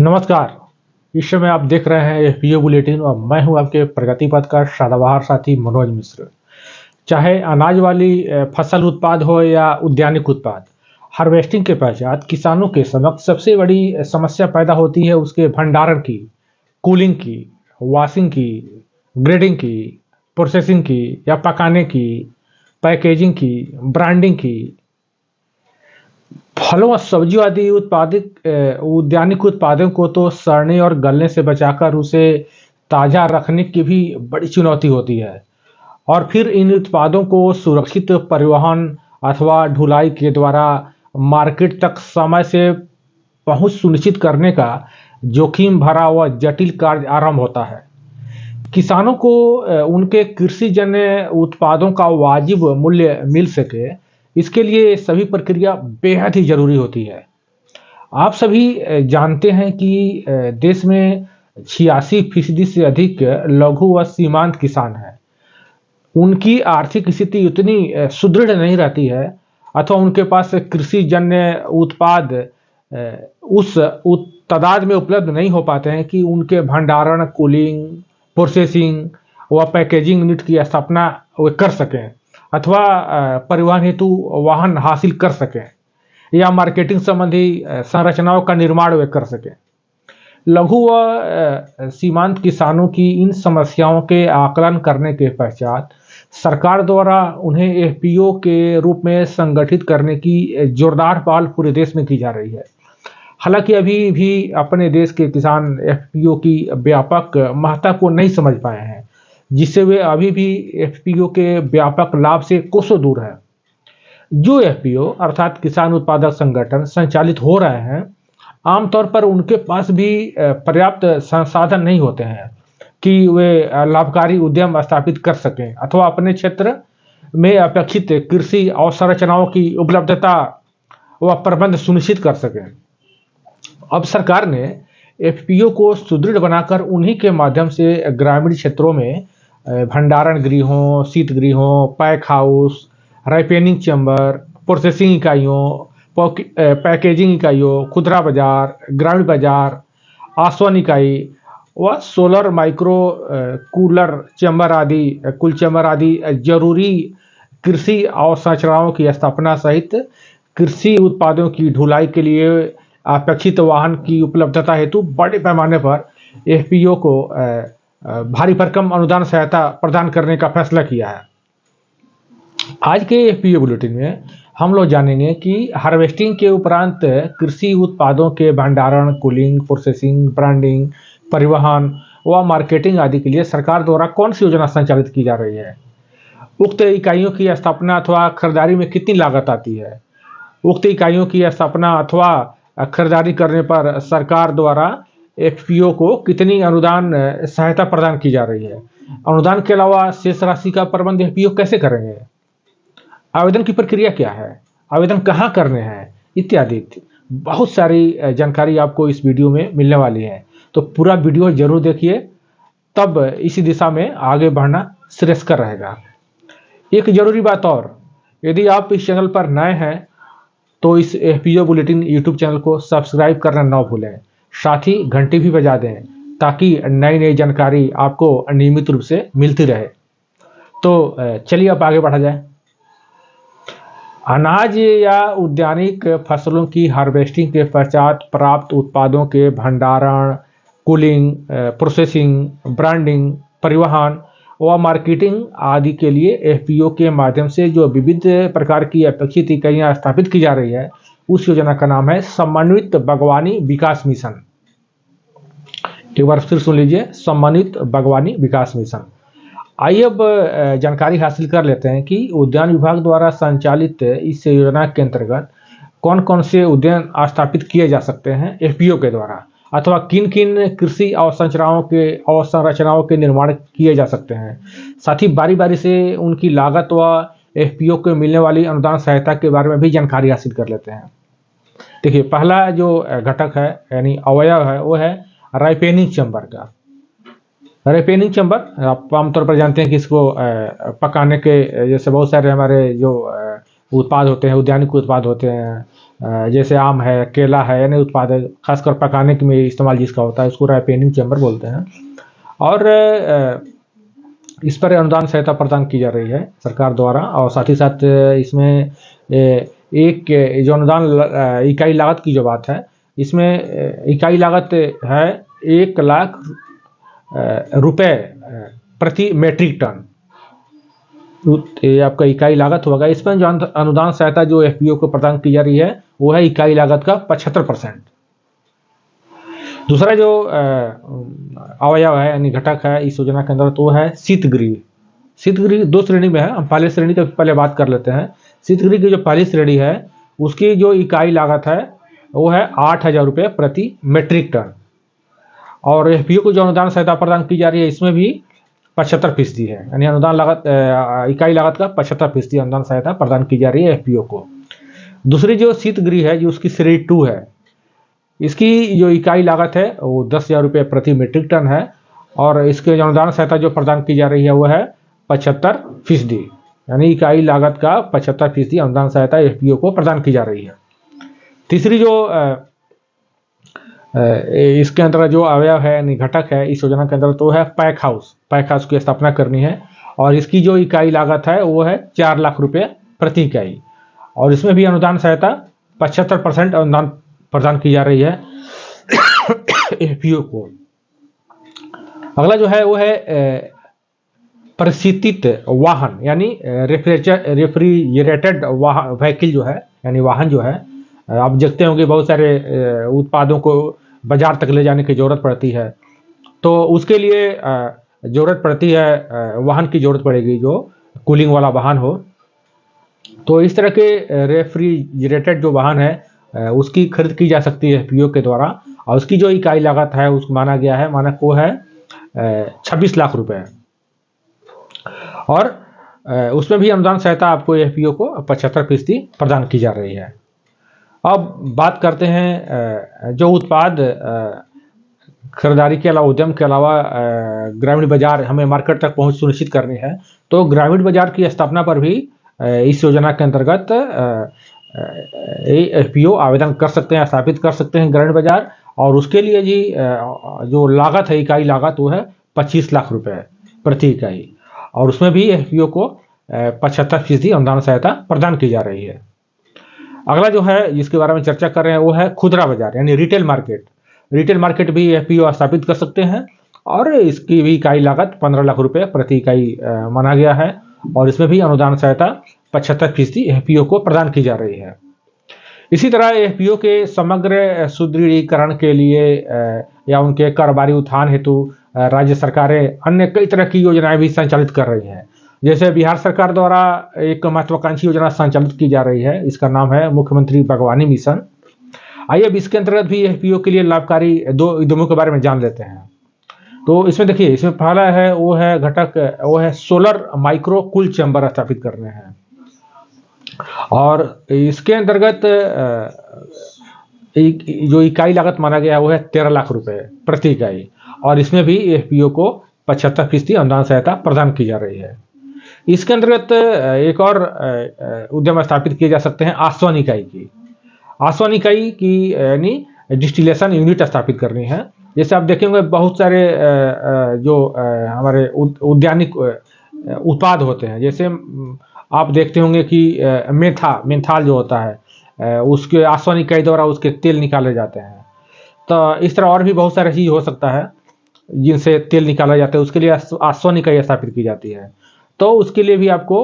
नमस्कार। इस समय आप देख रहे हैं एफपीओ बुलेटिन और मैं हूं आपके प्रगति पथ का सदाबहार साथी मनोज मिश्र। चाहे अनाज वाली फसल उत्पाद हो या उद्यानिक उत्पाद, हार्वेस्टिंग के पश्चात किसानों के समक्ष सबसे बड़ी समस्या पैदा होती है उसके भंडारण की, कूलिंग की, वॉशिंग की, ग्रेडिंग की, प्रोसेसिंग की या पकाने की, पैकेजिंग की, ब्रांडिंग की। फलों और सब्जियों आदि उत्पादित उद्यानिक उत्पादों को तो सड़ने और गलने से बचाकर उसे ताज़ा रखने की भी बड़ी चुनौती होती है। और फिर इन उत्पादों को सुरक्षित परिवहन अथवा ढुलाई के द्वारा मार्केट तक समय से पहुंच सुनिश्चित करने का जोखिम भरा हुआ जटिल कार्य आरंभ होता है। किसानों को उनके कृषिजन्य उत्पादों का वाजिब मूल्य मिल सके, इसके लिए सभी प्रक्रिया बेहद ही जरूरी होती है। आप सभी जानते हैं कि देश में 86% से अधिक लघु व सीमांत किसान हैं। उनकी आर्थिक स्थिति उतनी सुदृढ़ नहीं रहती है अथवा उनके पास कृषि जन्य उत्पाद उस तादाद में उपलब्ध नहीं हो पाते हैं कि उनके भंडारण, कूलिंग, प्रोसेसिंग व पैकेजिंग यूनिट की स्थापना वे कर सकें अथवा परिवहन हेतु वाहन हासिल कर सकें या मार्केटिंग संबंधी संरचनाओं का निर्माण वे कर सकें। लघु व सीमांत किसानों की इन समस्याओं के आकलन करने के पश्चात सरकार द्वारा उन्हें एफपीओ के रूप में संगठित करने की जोरदार पहल पूरे देश में की जा रही है। हालांकि अभी भी अपने देश के किसान एफपीओ की व्यापक महत्ता को नहीं समझ पाए हैं, जिससे वे अभी भी एफपीओ के व्यापक लाभ से कोसों दूर है। जो एफपीओ अर्थात किसान उत्पादक संगठन संचालित हो रहे हैं, आमतौर पर उनके पास भी पर्याप्त संसाधन नहीं होते हैं कि वे लाभकारी उद्यम स्थापित कर सकें अथवा अपने क्षेत्र में अपेक्षित कृषि अवसंरचनाओं की उपलब्धता व प्रबंध सुनिश्चित कर सकें। अब सरकार ने एफपीओ को सुदृढ़ बनाकर उन्हीं के माध्यम से ग्रामीण क्षेत्रों में भंडारण गृहों, शीत गृहों, pack house, ripening chamber, processing इकाइयों, पैकेजिंग इकाइयों, खुदरा बाजार, ग्रामीण बाजार, आसवन इकाई व सोलर माइक्रो कूलर चैम्बर आदि कुल चैम्बर आदि जरूरी कृषि अवसंरचनाओं की स्थापना सहित कृषि उत्पादों की ढुलाई के लिए अपेक्षित वाहन की उपलब्धता हेतु बड़े पैमाने पर एफपीओ को भारी भरकम अनुदान सहायता प्रदान करने का फैसला किया है। आज के एफपीओ बुलेटिन में हम लोग जानेंगे कि हार्वेस्टिंग के उपरांत कृषि उत्पादों के भंडारण, कूलिंग, प्रोसेसिंग, ब्रांडिंग, परिवहन व मार्केटिंग आदि के लिए सरकार द्वारा कौन सी योजना संचालित की जा रही है। उक्त इकाइयों की स्थापना अथवा खरीदारी में कितनी लागत आती है। उक्त इकाइयों की स्थापना अथवा खरीदारी करने पर सरकार द्वारा एफपीओ को कितनी अनुदान सहायता प्रदान की जा रही है। अनुदान के अलावा शेष राशि का प्रबंध एफपीओ कैसे करेंगे। आवेदन की प्रक्रिया क्या है, आवेदन कहाँ करने हैं, इत्यादि बहुत सारी जानकारी आपको इस वीडियो में मिलने वाली है। तो पूरा वीडियो जरूर देखिए, तब इसी दिशा में आगे बढ़ना श्रेयस्कर रहेगा। एक जरूरी बात और, यदि आप इस चैनल पर नए हैं तो इस एफपीओ बुलेटिन यूट्यूब चैनल को सब्सक्राइब करना न भूलें, साथ ही घंटी भी बजा दें ताकि नई नई जानकारी आपको नियमित रूप से मिलती रहे। तो चलिए अब आगे बढ़ा जाए। अनाज या उद्यानिक फसलों की हार्वेस्टिंग के पश्चात प्राप्त उत्पादों के भंडारण, कूलिंग, प्रोसेसिंग, ब्रांडिंग, परिवहन व मार्केटिंग आदि के लिए एफपीओ के माध्यम से जो विविध प्रकार की अपेक्षित इकाइयाँ स्थापित की जा रही है, उस योजना का नाम है समन्वित बागवानी विकास मिशन। एक बार फिर सुन लीजिए, समन्वित बागवानी विकास मिशन। आइए अब जानकारी हासिल कर लेते हैं कि उद्यान विभाग द्वारा संचालित इस योजना के अंतर्गत कौन कौन से उद्यान स्थापित किए जा सकते हैं एफपीओ के द्वारा, अथवा किन किन कृषि अवसंरचनाओं के निर्माण किए जा सकते हैं। साथ ही बारी बारी से उनकी लागत व एफपीओ को मिलने वाली अनुदान सहायता के बारे में भी जानकारी हासिल कर लेते हैं। देखिए, पहला जो घटक है यानी अवयव है वो है राइपेनिंग चैम्बर का। रिपेनिंग चैम्बर आप आमतौर पर जानते हैं कि इसको पकाने के जैसे बहुत सारे हमारे जो उत्पाद होते हैं, उद्यानिक उत्पाद होते हैं, जैसे आम है, केला है, यानी उत्पाद है, खासकर पकाने के में इस्तेमाल जिसका होता है उसको राइपेनिंग चेम्बर बोलते हैं। और इस पर अनुदान सहायता प्रदान की जा रही है सरकार द्वारा। और साथ ही साथ इसमें एक जो अनुदान इकाई लागत की जो बात है, इसमें इकाई लागत है 1,00,000 रुपए प्रति मेट्रिक टन। ये आपका इकाई लागत होगा। इसमें जो अनुदान सहायता जो एफपीओ को प्रदान की जा रही है वो है इकाई लागत का 75%। दूसरा जो अवयव है यानी घटक है इस योजना के अंदर, तो वो है शीतगृह। शीतगृह दो श्रेणी में है, हम पहले श्रेणी की पहले बात कर लेते हैं। शीतगृह की जो पहली श्रेणी है उसकी जो इकाई लागत है वो है 8,000 रुपये प्रति मेट्रिक टन। और एफपीओ को जो अनुदान सहायता प्रदान की जा रही है इसमें भी 75% है, यानी अनुदान लागत इकाई लागत का 75% अनुदान सहायता प्रदान की जा रही है एफपीओ को। दूसरी जो शीतगृह है जो उसकी श्रेणी 2 है, इसकी जो इकाई लागत है वो 10,000 रुपये प्रति मीट्रिक टन है। और इसके जो अनुदान सहायता जो प्रदान की जा रही है वो है 75%, यानी इकाई लागत का 75% अनुदान सहायता एफपीओ को प्रदान की जा रही है। तीसरी जो इसके अंदर जो अवयव है यानी घटक है इस योजना के अंदर, तो है पैक हाउस। पैक हाउस की स्थापना करनी है और इसकी जो इकाई लागत है वो है 4 लाख रुपये प्रति इकाई। और इसमें भी अनुदान सहायता 75% अनुदान प्रदान की जा रही है एफपीओ को। अगला जो है वो है परिशीतित वाहन, यानी रेफ्रिजरेटेड व्हीकल जो है, यानी वाहन जो है। आप देखते होंगे बहुत सारे उत्पादों को बाजार तक ले जाने की ज़रूरत पड़ती है, तो उसके लिए ज़रूरत पड़ती है वाहन की ज़रूरत पड़ेगी जो कूलिंग वाला वाहन हो। तो इस तरह के रेफ्रिजरेटेड जो वाहन है उसकी खरीद की जा सकती है एफपीओ के द्वारा। और उसकी जो इकाई लागत है उसको माना गया है, मानक वो है 26 लाख रुपए। और उसमें भी अनुदान सहायता आपको एफपीओ को 75% प्रदान की जा रही है। अब बात करते हैं जो उत्पाद खरीदारी के अलावा, उद्यम के अलावा ग्रामीण बाजार हमें मार्केट तक पहुंच सुनिश्चित करनी है, तो ग्रामीण बाजार की स्थापना पर भी इस योजना के अंतर्गत एफपीओ आवेदन कर सकते हैं, स्थापित कर सकते हैं ग्रामीण बाजार। और उसके लिए जी जो लागत है, इकाई लागत, वो है 25 लाख रुपए प्रति इकाई। और उसमें भी एफपीओ को 75% अनुदान सहायता प्रदान की जा रही है। अगला जो है जिसके बारे में चर्चा कर रहे हैं वो है खुदरा बाजार, यानी रिटेल मार्केट। रिटेल मार्केट भी एफपीओ स्थापित कर सकते हैं और इसकी भी इकाई लागत 15 लाख रुपए प्रति इकाई माना गया है। और इसमें भी अनुदान सहायता 75% एफपीओ को प्रदान की जा रही है। इसी तरह एफपीओ के समग्र सुदृढ़ीकरण के लिए या उनके कारोबारी उत्थान हेतु राज्य सरकारें अन्य कई तरह की योजनाएं भी संचालित कर रही हैं। जैसे बिहार सरकार द्वारा एक महत्वाकांक्षी योजना संचालित की जा रही है, इसका नाम है मुख्यमंत्री बागवानी मिशन। आइए अब इसके अंतर्गत भी एफपीओ के लिए लाभकारी दो उद्यमों के बारे में जान लेते हैं। तो इसमें देखिए, इसमें पहला है वो है घटक, वो है सोलर माइक्रो कूल चैम्बर स्थापित करने हैं। और इसके अंतर्गत जो इकाई लागत माना गया है वो है 13 लाख रुपए प्रति इकाई। और इसमें भी एफपीओ को 75% अनुदान सहायता प्रदान की जा रही है। इसके अंतर्गत एक और उद्यम स्थापित किए जा सकते हैं आसवन इकाई की। आसवन इकाई की यानी डिस्टिलेशन यूनिट स्थापित करनी है। जैसे आप देखेंगे बहुत सारे जो हमारे उद्यानिक उत्पाद होते हैं, जैसे आप देखते होंगे कि मेंथाल जो होता है उसके आसवन इकाई द्वारा उसके तेल निकाले जाते हैं। तो इस तरह और भी बहुत सारे चीज़ हो सकता है जिनसे तेल निकाला जाता है, उसके लिए आसवन इकाई स्थापित की जाती है। तो उसके लिए भी आपको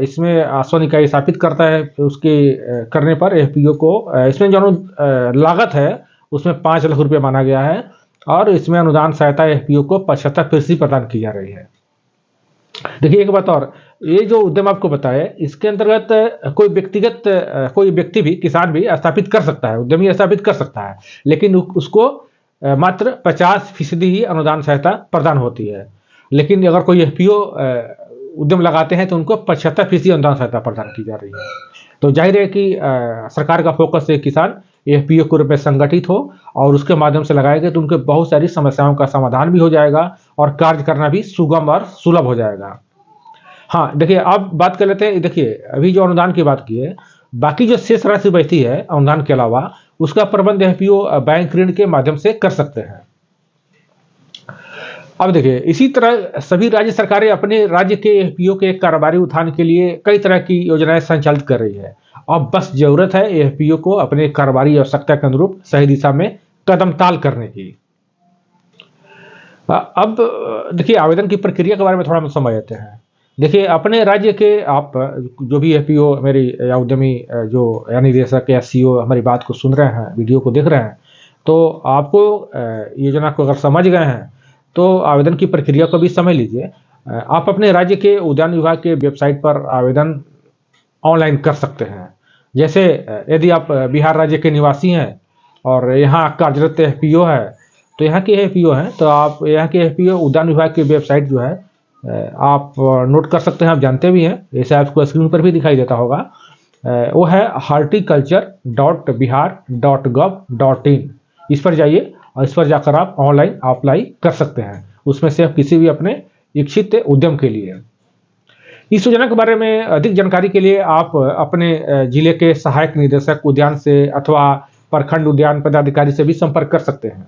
इसमें आसवन इकाई स्थापित करता है, उसके करने पर एफपीओ को इसमें जो लागत है उसमें 5 लाख रुपये माना गया है। और इसमें अनुदान सहायता एफपीओ को 75% प्रदान की जा रही है। देखिए एक बात और, ये जो उद्यम आपको बताए इसके अंतर्गत कोई व्यक्ति भी, किसान भी स्थापित कर सकता है, उद्यमी स्थापित कर सकता है, लेकिन उसको मात्र 50% ही अनुदान सहायता प्रदान होती है। लेकिन अगर कोई एफपीओ उद्यम लगाते हैं तो उनको 75% अनुदान सहायता प्रदान की जा रही है। तो जाहिर है कि सरकार का फोकस है किसान एफपीओ के रूप में संगठित हो और उसके माध्यम से लगाएंगे तो उनके बहुत सारी समस्याओं का समाधान भी हो जाएगा और कार्य करना भी सुगम और सुलभ हो जाएगा। हाँ देखिए, अब बात कर लेते हैं। देखिए अभी जो अनुदान की बात की है बाकी जो शेष राशि बचती है अनुदान के अलावा, उसका प्रबंध एफपीओ बैंक ऋण के माध्यम से कर सकते हैं। अब देखिए, इसी तरह सभी राज्य सरकारें अपने राज्य के एफपीओ के कारोबारी उत्थान के लिए कई तरह की योजनाएं संचालित कर रही है। अब बस जरूरत है एफपीओ को अपने कारोबारी आवश्यकता के अनुरूप सही दिशा में कदम ताल करने की। अब देखिए, आवेदन की प्रक्रिया के बारे में थोड़ा हम समझ लेते हैं। देखिए, अपने राज्य के आप जो भी एफपीओ मेरी या उद्यमी जो या निदेशक या सीईओ हमारी बात को सुन रहे हैं, वीडियो को देख रहे हैं, तो आपको योजना को अगर समझ गए हैं तो आवेदन की प्रक्रिया को भी समझ लीजिए। आप अपने राज्य के उद्यान विभाग के वेबसाइट पर आवेदन ऑनलाइन कर सकते हैं। जैसे यदि आप बिहार राज्य के निवासी हैं और यहाँ कार्यरत एफपीओ है, तो यहाँ के एफपीओ हैं, तो आप यहाँ के एफपीओ उद्यान विभाग की वेबसाइट जो है आप नोट कर सकते हैं, आप जानते भी हैं, जैसे आपको स्क्रीन पर भी दिखाई देता होगा। वो है horticulture.bihar.gov.in। इस पर जाइए और इस पर जाकर आप ऑनलाइन अप्लाई कर सकते हैं, उसमें से आप किसी भी अपने इच्छित उद्यम के लिए। इस योजना के बारे में अधिक जानकारी के लिए आप अपने जिले के सहायक निदेशक उद्यान से अथवा प्रखंड उद्यान पदाधिकारी से भी संपर्क कर सकते हैं।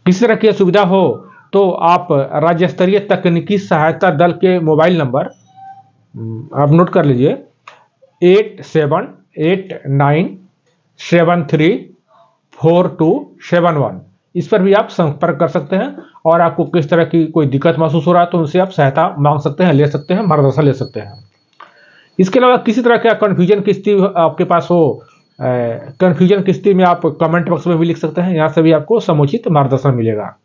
किसी तरह की असुविधा हो तो आप राज्य स्तरीय तकनीकी सहायता दल के मोबाइल नंबर आप नोट कर लीजिए 8789734271। इस पर भी आप संपर्क कर सकते हैं और आपको किस तरह की कोई दिक्कत महसूस हो रहा है तो उनसे आप सहायता मांग सकते हैं, ले सकते हैं, मार्गदर्शन ले सकते हैं। इसके अलावा किसी तरह का कन्फ्यूजन की स्थिति आपके पास हो, कन्फ्यूजन की स्थिति में आप कमेंट बॉक्स में भी लिख सकते हैं, यहाँ से भी आपको समुचित मार्गदर्शन मिलेगा।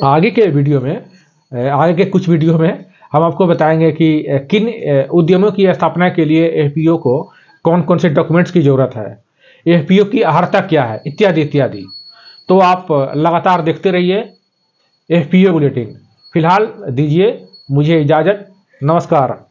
आगे के वीडियो में, आगे के कुछ वीडियो में हम आपको बताएंगे कि किन उद्यमों की स्थापना के लिए एफपीओ को कौन कौन से डॉक्यूमेंट्स की जरूरत है, एफपीओ की अर्हता क्या है, इत्यादि इत्यादि। तो आप लगातार देखते रहिए एफपीओ बुलेटिन। फिलहाल दीजिए मुझे इजाजत, नमस्कार।